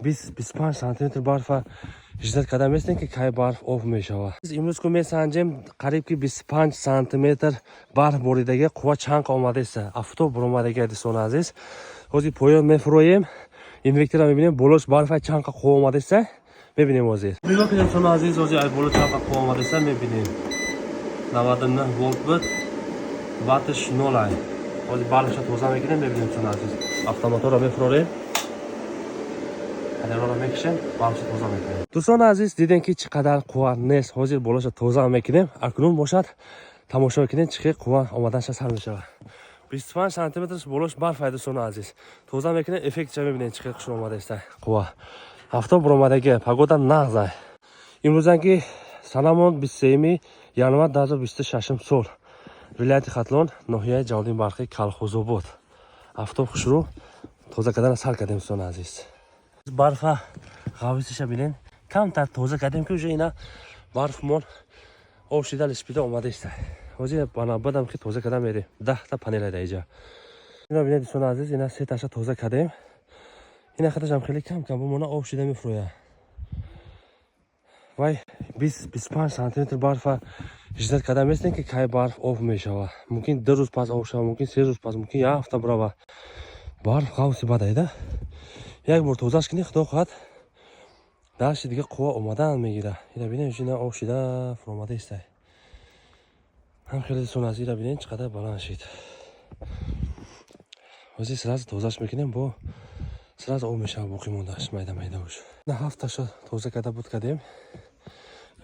20-25 سانتی متر برف 18 قدم هستین که کی برف آف میشود. امروز که میسنجیم قریب که 25 سانتی متر برف بریدگی قوه چند آمده است. آفتاب برآمدگی دوستان عزیز. حاضر پایان میفرویم. این وقتی را میبینیم بالوش برف چند قوه آمده است. میبینیم حاضر. میگم که دوستان عزیز حاضر بالوش چند قوه آمده است میبینیم. 99 ولت بود. واتش 0. حاضر بالوش توزیع میکنیم میبینیم دوستان عزیز. автоматор را میفرویم. دوستان عزیز دیدین که چقدر قوه نیست. حاضر بالاش توزیع میکنیم. اکنون باشد تماشا کنین چقدر قوه آمدنش سر میشود. 25 سانتی متر بالاش برف دوستان عزیز. توزیع میکنیم افکت چه میبینین چقدر خوش اومده است قوه. آفتاب برآمدگی پگودا نغزه. امروز که سالمون 23 январ 2026 سال. ولایت خاتلون ناحیه جالین برخی کالخوزو بود. آفتاب خوشرو توزیع کردن سر کردیم دوستان عزیز. برف غویسش ببینین کمتر توزیع کردیم که اینا برف مون آب شده لسپیده اومده است. حاضر بنابودم که توزیع کردم میره 10 تا پنل ده اینجا. اینا ببینید دوستان عزیز اینا 3 تاش توزیع کردیم. اینا خودش هم خیلی کم بمونه آب شده میفروє. وای 20-25 سانتی متر برف 18 قدم است که کی برف آف میشود. ممکن 2 روز پس آف شود، ممکن 3 روز پس، ممکن 1 هفته برای برف غوسی بده. یک بار توزیعش کنی خدا خواهد درش دیگه قوه اومدن میگیره. اینا ببینید اینا آب شده فروماده است. هم خیلی دوستان عزیز ببینید چقدر بلند شد. واسه سراز توزیعش میکنیم با سراز آب میشه باقی موندهش میدهش. نه هفته شد توزیع کرده بود کردیم.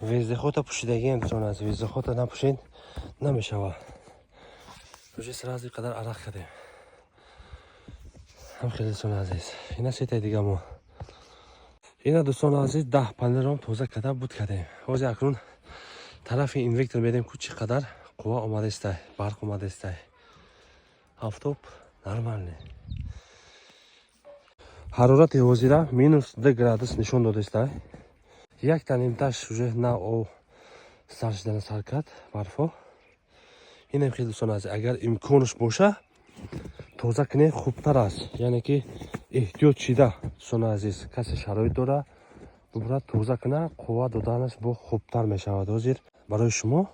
ویزه خود پوشیدگی دوستان عزیز ویزه خود نپوشین نمیشود. واسه سراز قدر عرق کردیم. هم خیلی دوستان عزیز اینا سه تا دیگه ما اینا دوستان عزیز 10 پنل رو توزیع کرده بود کردیم. حاضر اکنون طرف این وکتور میدیم که چقدر قوه اومده است برق اومده است. آفتاب نرمال نه. حرارت حاضر -2 گرادس نشون داده است. یک تا نیم تاش уже نه او سر شدن سر کرد برفا. این خیلی دوستان عزیز اگر امکانش باشه توزیع کنه خوبتر است. یعنی که احتیاط شده دوستان عزیز کسی شرایط داره ببره توزیع کنه قوه دادنش با خوبتر میشود. حاضر برای شما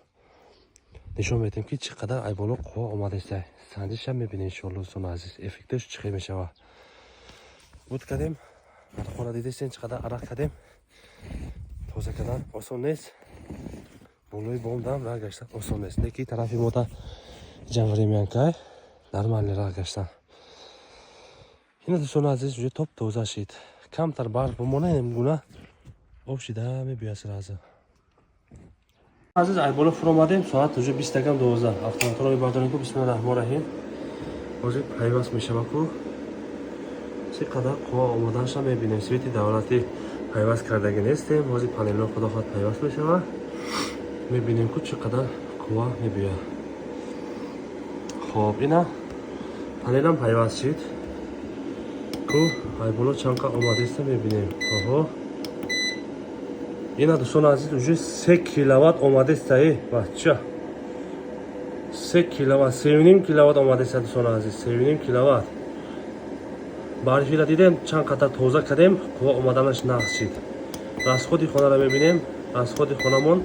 نشون میدیم که چقدر ای بالا قوه اومده است. سنجش هم میبینید ان شاء الله دوستان عزیز افکتش چقدر میشود. بود کردیم خورا دیدین چقدر عرق کردیم. توزیع کردن آسان نیست. بالای بام دم راه گشتن آسان نیست. یکی طرفی ما تا جنگلی میانکای نرمال راه گشتن. اینا دوستان عزیز جو توپ توزیع شد. کمتر برف بمونه نمیگونه آب شده میبیاد سراز. عزیز ای بالا فرو اومدیم ساعت уже 20 دقیقه 12. автоматор رو برداریم که بسم الله الرحمن الرحیم. حاضر پیوست میشه کو چقدر قوه اومدنش میبینیم. سویت دولتی پیوست کردگی نیستیم. حاضر پنل خدا خود پیوست میشه میبینیم که چقدر قوه میبیاد. خب اینا پنل هم پیوست شد که ای بالا چند قدر اومده است میبینیم. آها اینا دوستان عزیز уже 3 کیلووات اومده است. بچه 3 کیلووات 3.5 کیلووات اومده است دوستان عزیز 3.5 کیلووات. برفی را دیدیم چند قطعه توزیع کردیم قوه اومدنش نقص شد. راسخودی خانه را میبینیم. راسخودی خانمون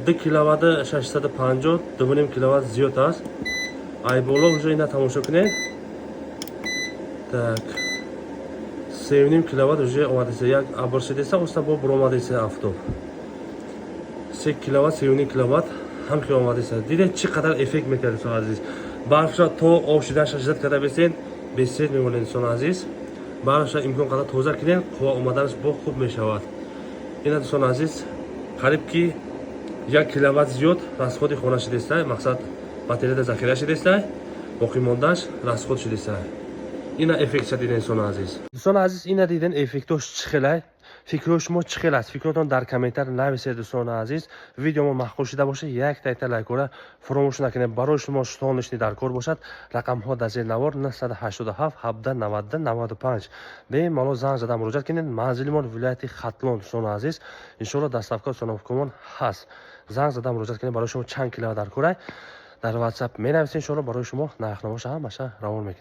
2 کیلووات 650 2.5 کیلووات زیاد است. ای بالا уже اینا تماشا کنین. так 3.5 کیلووات уже اومده است. یک ابر شده است اوستا با برآمده است آفتاب 3 کیلووات 3.5 کیلووات هم که اومده است. دیدین چقدر افکت میکنه دوستان عزیز. برف را تو آب شدن شدت کرده بسین بسیار میمونه دوستان عزیز. برش امکان قدر توزیع کنین قوه اومدنش با خوب میشود. اینا دوستان عزیز قریب که 1 کیلووات زیاد راسخود خانه شده است. مقصد باتری ذخیره شده است. باقی موندهش راسخود شده است. اینا افکت شدید دوستان عزیز. دوستان عزیز اینا دیدن افکتش چخله فکر شما چخله است. فکرتون در کامنتر نویسید دوستان عزیز. ویدیو ما محقق شده باشه یک تا لایک کنه فراموش نکنید. برای شما شتانشنی در کار باشد رقم ها در زیر نوار 987 17 90 95 به مالو زنگ زدم مراجعه کنید. منزل ما ولایت خاتلون دوستان عزیز ان شاء الله دستافکار سونافکومون هست. زنگ زدم مراجعه کنید. برای شما چند کیلو در کار در واتساپ می نویسید ان شاء الله برای شما نرخ نمایش هم باشه روان میکنید.